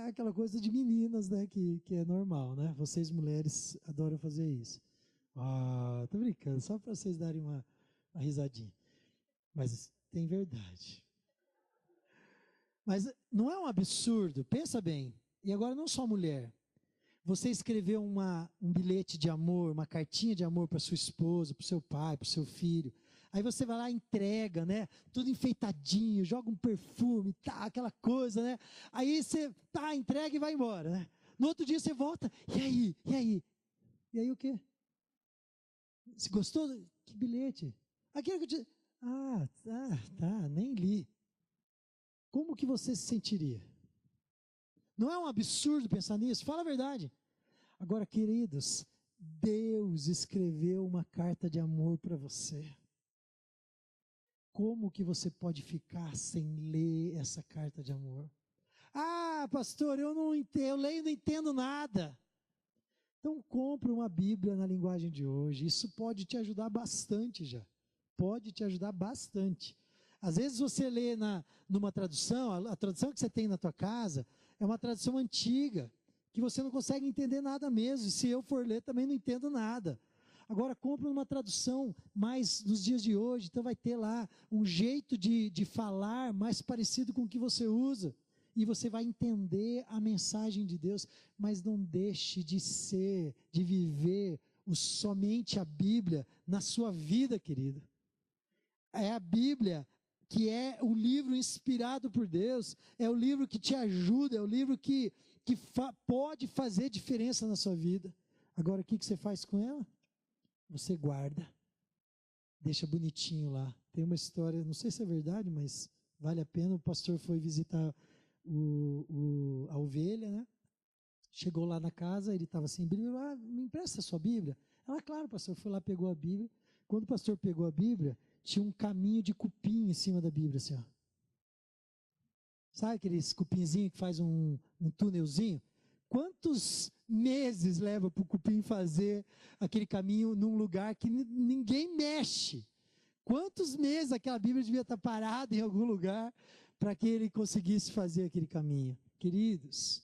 Aquela coisa de meninas, né, que é normal, né? Vocês mulheres adoram fazer isso. Tô brincando, só para vocês darem uma risadinha. Mas tem verdade. Mas não é um absurdo? Pensa bem. E agora não só mulher. Você escreveu um bilhete de amor, uma cartinha de amor para sua esposa, para o seu pai, para o seu filho. Aí você vai lá e entrega, né? Tudo enfeitadinho, joga um perfume, tá, aquela coisa, né? Aí você entrega e vai embora, né? No outro dia você volta, e aí? E aí? E aí o quê? Você gostou? Que bilhete? Aquilo que eu te... tá, nem li. Como que você se sentiria? Não é um absurdo pensar nisso? Fala a verdade. Agora, queridos, Deus escreveu uma carta de amor para você. Como que você pode ficar sem ler essa carta de amor? Ah, pastor, eu não entendo, eu leio e não entendo nada. Então, compre uma Bíblia na linguagem de hoje. Isso pode te ajudar bastante já. Pode te ajudar bastante. Às vezes você lê numa tradução, a tradução que você tem na tua casa é uma tradução antiga, que você não consegue entender nada mesmo. E se eu for ler, também não entendo nada. Agora, compre uma tradução mais nos dias de hoje, então vai ter lá um jeito de falar mais parecido com o que você usa. E você vai entender a mensagem de Deus, mas não deixe de viver somente a Bíblia na sua vida, querido. É a Bíblia que é o livro inspirado por Deus, é o livro que te ajuda, é o livro que pode fazer diferença na sua vida. Agora, o que você faz com ela? Você guarda, deixa bonitinho lá. Tem uma história, não sei se é verdade, mas vale a pena. O pastor foi visitar a ovelha, né? Chegou lá na casa, ele estava sem Bíblia. Me empresta a sua Bíblia? Ela, claro, pastor. Foi lá, pegou a Bíblia. Quando o pastor pegou a Bíblia, tinha um caminho de cupim em cima da Bíblia, assim, ó. Sabe aqueles cupinzinho que faz um túnelzinho? Quantos meses leva para o cupim fazer aquele caminho num lugar que ninguém mexe? Quantos meses aquela Bíblia devia estar parada em algum lugar para que ele conseguisse fazer aquele caminho? Queridos,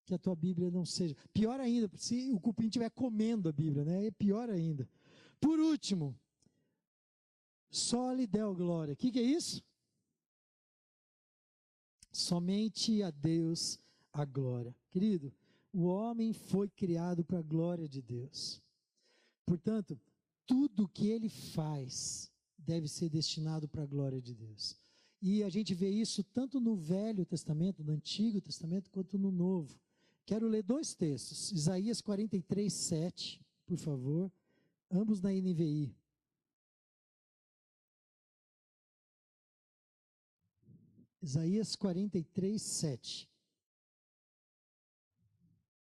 que a tua Bíblia não seja... Pior ainda, se o cupim estiver comendo a Bíblia, né? É pior ainda. Por último, só lhe deu glória. O que é isso? Somente a Deus a glória. Querido, o homem foi criado para a glória de Deus. Portanto, tudo que ele faz deve ser destinado para a glória de Deus. E a gente vê isso tanto no Velho Testamento, no Antigo Testamento, quanto no Novo. Quero ler 2 textos. Isaías 43, 7, por favor. Ambos na NVI. Isaías 43, 7.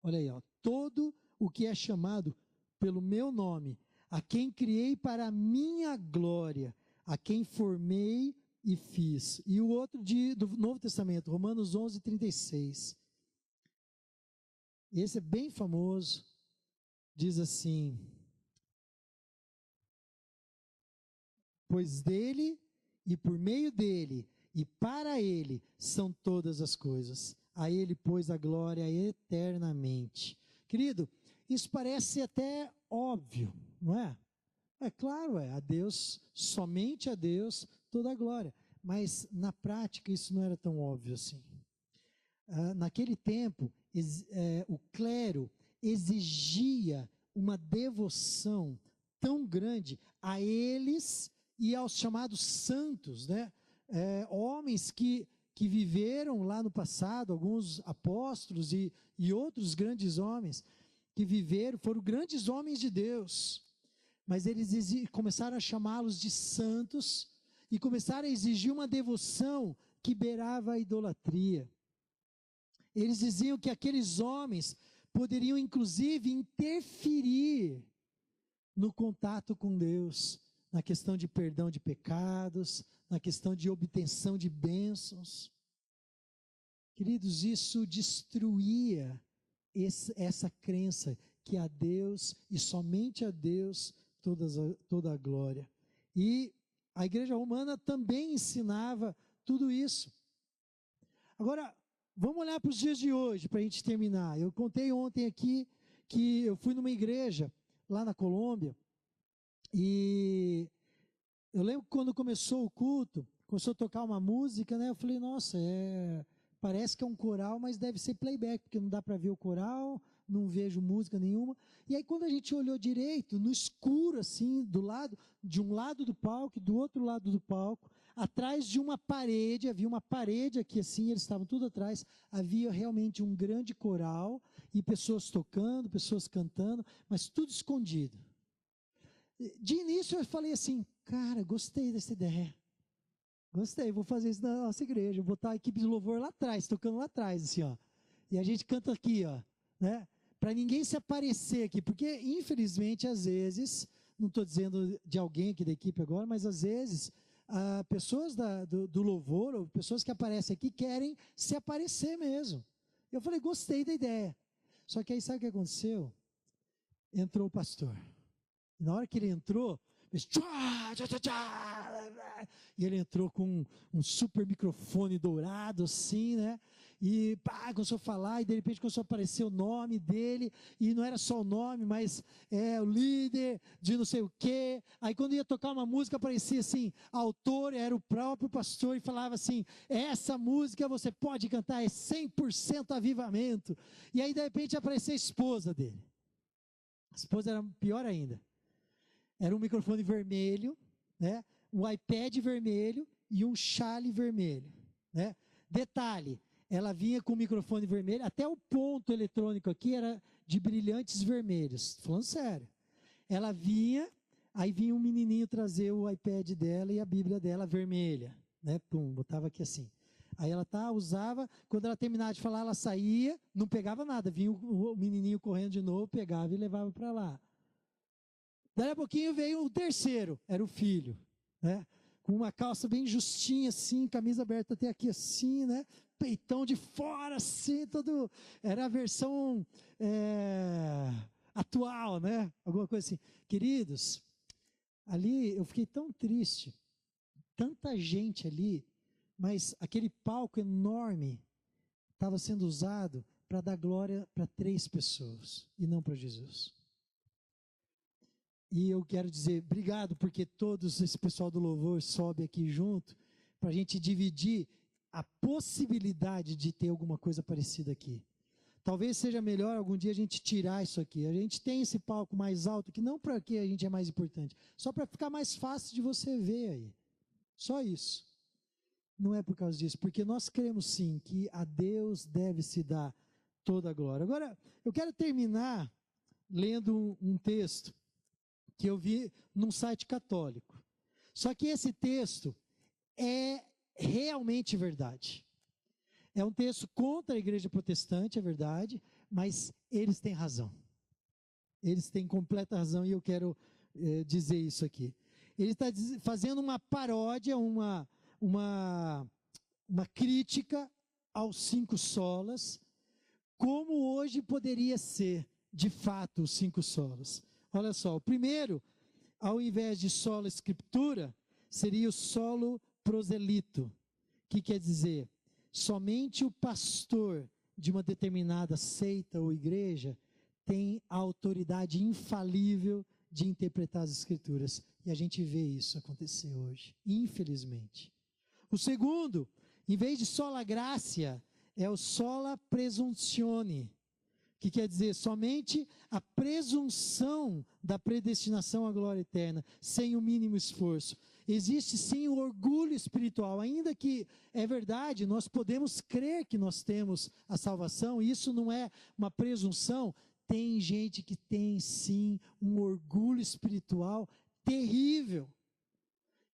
Olha aí, ó. Todo o que é chamado pelo meu nome, a quem criei para a minha glória, a quem formei e fiz. E o outro do Novo Testamento, Romanos 11, 36. Esse é bem famoso. Diz assim: pois dele e por meio dele e para ele são todas as coisas. A ele, pois, a glória eternamente. Querido, isso parece até óbvio, não é? É claro, a Deus, somente a Deus, toda a glória. Mas na prática isso não era tão óbvio assim. Naquele tempo, o clero exigia uma devoção tão grande a eles e aos chamados santos, né? Homens que viveram lá no passado, alguns apóstolos e outros grandes homens que viveram, foram grandes homens de Deus, mas eles começaram a chamá-los de santos e começaram a exigir uma devoção que beirava a idolatria. Eles diziam que aqueles homens poderiam inclusive interferir no contato com Deus, na questão de perdão de pecados, na questão de obtenção de bênçãos. Queridos, isso destruía essa crença que a Deus e somente a Deus toda a glória. E a igreja romana também ensinava tudo isso. Agora, vamos olhar para os dias de hoje, para a gente terminar. Eu contei ontem aqui que eu fui numa igreja lá na Colômbia, e eu lembro que quando começou o culto, começou a tocar uma música, né? Eu falei, nossa, parece que é um coral, mas deve ser playback, porque não dá para ver o coral, não vejo música nenhuma. E aí quando a gente olhou direito, no escuro assim, de um lado do palco e do outro lado do palco, atrás de uma parede, havia uma parede aqui assim, eles estavam tudo atrás, havia realmente um grande coral e pessoas tocando, pessoas cantando, mas tudo escondido. De início eu falei assim, cara, gostei dessa ideia. Gostei, vou fazer isso na nossa igreja, vou botar a equipe de louvor lá atrás, tocando lá atrás, assim, ó. E a gente canta aqui, ó, né? Para ninguém se aparecer aqui, porque infelizmente às vezes, não estou dizendo de alguém aqui da equipe agora, mas às vezes pessoas do louvor, ou pessoas que aparecem aqui querem se aparecer mesmo. Eu falei, gostei da ideia. Só que aí sabe o que aconteceu? Entrou o pastor. E na hora que ele entrou, e ele entrou com um super microfone dourado assim, né? E começou a falar, e de repente começou a aparecer o nome dele, e não era só o nome, mas o líder de não sei o quê. Aí quando ia tocar uma música, aparecia assim, autor era o próprio pastor, e falava assim, essa música você pode cantar, é 100% avivamento. E aí de repente aparecia a esposa dele. A esposa era pior ainda. Era um microfone vermelho, né? Um iPad vermelho e um chale vermelho, né? Detalhe, ela vinha com o microfone vermelho, até o ponto eletrônico aqui era de brilhantes vermelhos, falando sério. Ela vinha, aí vinha um menininho trazer o iPad dela e a Bíblia dela vermelha, né? Pum, botava aqui assim. Aí ela usava, quando ela terminava de falar, ela saía, não pegava nada, vinha o menininho correndo de novo, pegava e levava para lá. Daí a pouquinho veio o terceiro, era o filho, né? Com uma calça bem justinha assim, camisa aberta até aqui assim, né? Peitão de fora assim, todo... Era a versão atual, né? Alguma coisa assim. Queridos, ali eu fiquei tão triste, tanta gente ali, mas aquele palco enorme estava sendo usado para dar glória para 3 pessoas e não para Jesus. E eu quero dizer, obrigado, porque todos esse pessoal do louvor sobe aqui junto, para a gente dividir a possibilidade de ter alguma coisa parecida aqui. Talvez seja melhor algum dia a gente tirar isso aqui. A gente tem esse palco mais alto, que não para que a gente é mais importante, só para ficar mais fácil de você ver aí. Só isso. Não é por causa disso, porque nós cremos sim que a Deus deve se dar toda a glória. Agora, eu quero terminar lendo um texto que eu vi num site católico. Só que esse texto é realmente verdade. É um texto contra a igreja protestante, é verdade, mas eles têm razão. Eles têm completa razão e eu quero dizer isso aqui. Ele está fazendo uma paródia, uma crítica aos 5 solas, como hoje poderia ser, de fato, os 5 solas. Olha só, o primeiro, ao invés de sola escritura, seria o solo proselito, que quer dizer, somente o pastor de uma determinada seita ou igreja tem a autoridade infalível de interpretar as escrituras. E a gente vê isso acontecer hoje, infelizmente. O segundo, em vez de sola gratia, é o sola presuntione, que quer dizer somente a presunção da predestinação à glória eterna, sem o mínimo esforço. Existe sim o orgulho espiritual, ainda que é verdade, nós podemos crer que nós temos a salvação, e isso não é uma presunção. Tem gente que tem sim um orgulho espiritual terrível,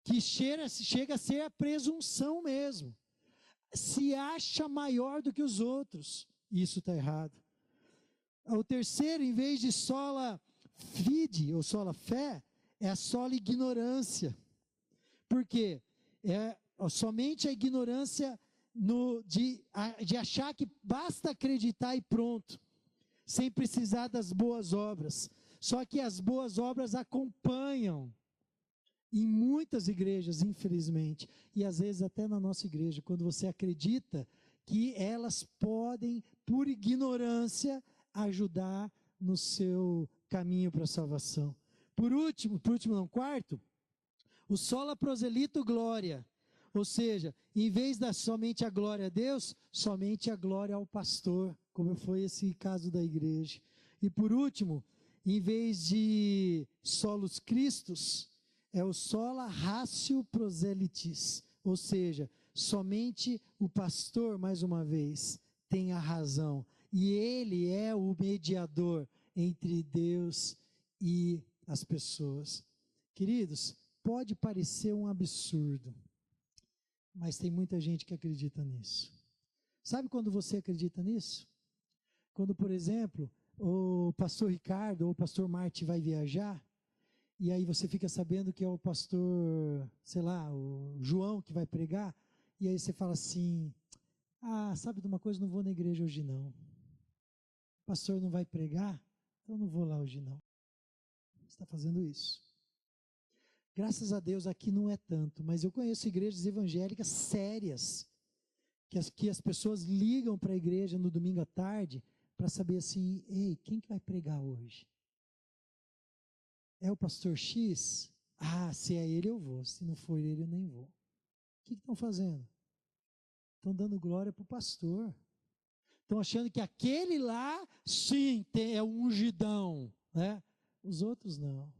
que chega a ser a presunção mesmo. Se acha maior do que os outros. Isso está errado. O terceiro, em vez de sola fide ou sola fé, é a sola ignorância. Por quê? É somente a ignorância de achar que basta acreditar e pronto, sem precisar das boas obras. Só que as boas obras acompanham em muitas igrejas, infelizmente, e às vezes até na nossa igreja, quando você acredita que elas podem, por ignorância, ajudar no seu caminho para a salvação. Quarto, o sola proselito glória. Ou seja, em vez da somente a glória a Deus, somente a glória ao pastor, como foi esse caso da igreja. E por último, em vez de solos Christus, é o sola ratio proselitis, ou seja, somente o pastor, mais uma vez, tem a razão, e ele é o mediador entre Deus e as pessoas. Queridos, pode parecer um absurdo, mas tem muita gente que acredita nisso. Sabe quando você acredita nisso? Quando, por exemplo, o pastor Ricardo ou o pastor Marte vai viajar, e aí você fica sabendo que é o pastor, sei lá, o João que vai pregar, e aí você fala assim, sabe de uma coisa, não vou na igreja hoje não. O pastor não vai pregar, então não vou lá hoje não. Você está fazendo isso. Graças a Deus aqui não é tanto, mas eu conheço igrejas evangélicas sérias, que as pessoas ligam para a igreja no domingo à tarde, para saber assim, ei, quem que vai pregar hoje? É o pastor X? Se é ele eu vou, se não for ele eu nem vou. O que estão fazendo? Estão dando glória para o pastor. Estão achando que aquele lá, sim, é o ungidão, né? Os outros não.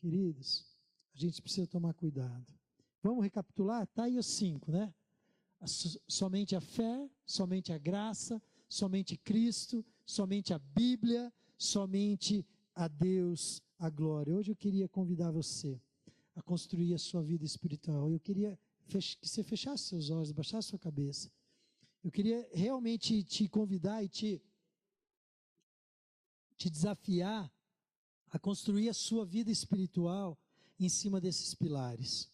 Queridos, a gente precisa tomar cuidado. Vamos recapitular? Está aí os 5, né? Somente a fé, somente a graça, somente Cristo, somente a Bíblia, somente a Deus a glória. Hoje eu queria convidar você a construir a sua vida espiritual. Eu queria que você fechasse seus olhos, baixasse sua cabeça. Eu queria realmente te convidar e te desafiar a construir a sua vida espiritual em cima desses pilares.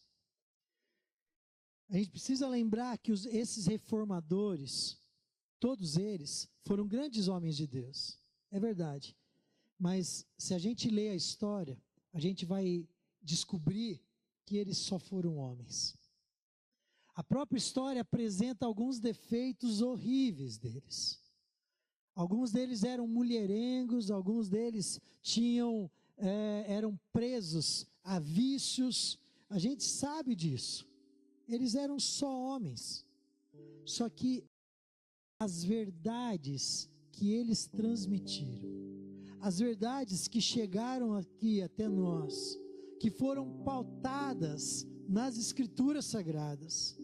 A gente precisa lembrar que esses reformadores, todos eles, foram grandes homens de Deus. É verdade. Mas se a gente lê a história, a gente vai descobrir que eles só foram homens. A própria história apresenta alguns defeitos horríveis deles. Alguns deles eram mulherengos, alguns deles eram presos a vícios. A gente sabe disso. Eles eram só homens. Só que as verdades que eles transmitiram, as verdades que chegaram aqui até nós, que foram pautadas nas Escrituras Sagradas,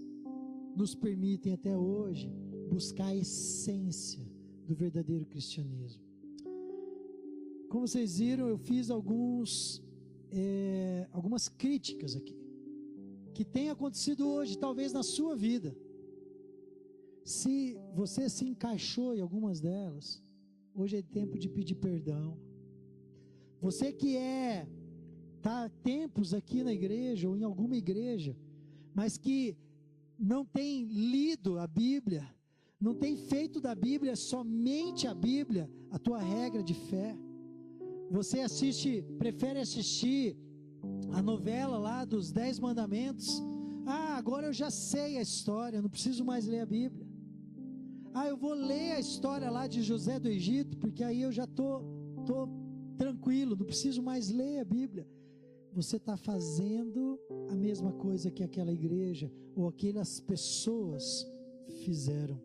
nos permitem até hoje buscar a essência do verdadeiro cristianismo. Como vocês viram, eu fiz algumas críticas aqui, que tem acontecido hoje, talvez na sua vida. Se você se encaixou em algumas delas, hoje é tempo de pedir perdão. Você que está há tempos aqui na igreja, ou em alguma igreja, mas que não tem lido a Bíblia, não tem feito da Bíblia, somente a Bíblia, a tua regra de fé. Você prefere assistir a novela lá dos 10 mandamentos. Agora eu já sei a história, não preciso mais ler a Bíblia. Eu vou ler a história lá de José do Egito, porque aí eu já tô tranquilo, não preciso mais ler a Bíblia. Você está fazendo a mesma coisa que aquela igreja, ou aquelas pessoas fizeram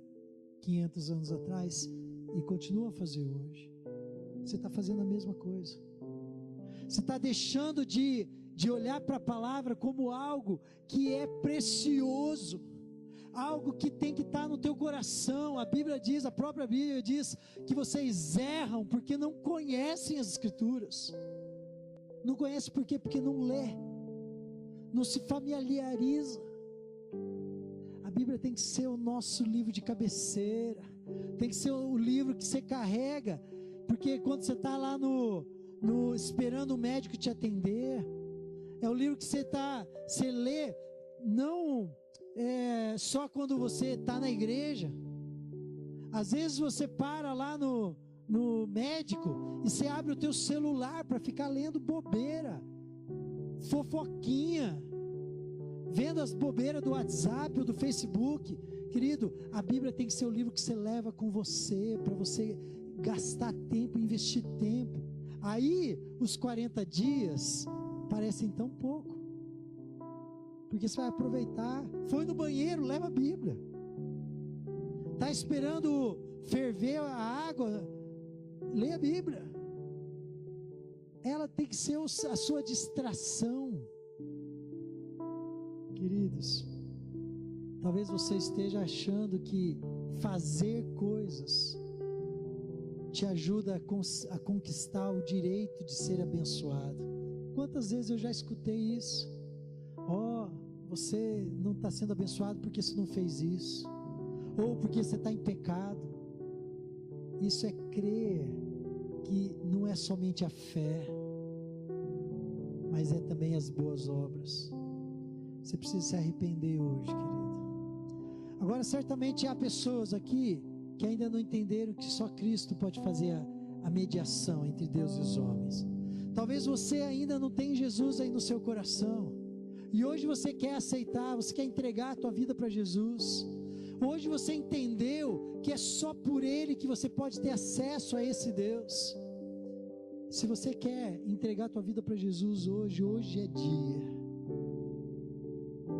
500 anos atrás, e continua a fazer hoje. Você está fazendo a mesma coisa. Você está deixando de olhar para a palavra como algo que é precioso, algo que tem que estar no teu coração. A própria Bíblia diz que vocês erram porque não conhecem as Escrituras. Não conhece por quê? Porque não lê, não se familiariza. A Bíblia tem que ser o nosso livro de cabeceira, tem que ser o livro que você carrega, porque quando você está lá esperando o médico te atender, é o livro que você lê, não só quando você está na igreja. Às vezes você para lá no médico e você abre o teu celular para ficar lendo bobeira, fofoquinha, vendo as bobeiras do WhatsApp ou do Facebook. Querido, a Bíblia tem que ser o livro que você leva com você, para você gastar tempo, investir tempo. Aí os 40 dias parecem tão pouco. porque você vai aproveitar. Foi no banheiro, leva a Bíblia. Está esperando ferver a água, lê a Bíblia. Ela tem que ser a sua distração. Queridos, talvez você esteja achando que fazer coisas te ajuda a conquistar o direito de ser abençoado. Quantas vezes eu já escutei isso? Você não está sendo abençoado porque você não fez isso, ou porque você está em pecado. Isso é crer que não é somente a fé, mas é também as boas obras. Você precisa se arrepender hoje, querido. Agora, certamente há pessoas aqui que ainda não entenderam que só Cristo pode fazer a mediação entre Deus e os homens. Talvez você ainda não tenha Jesus aí no seu coração, e hoje você quer aceitar, você quer entregar a tua vida para Jesus. Hoje você entendeu que é só por Ele que você pode ter acesso a esse Deus. Se você quer entregar a tua vida para Jesus hoje é dia.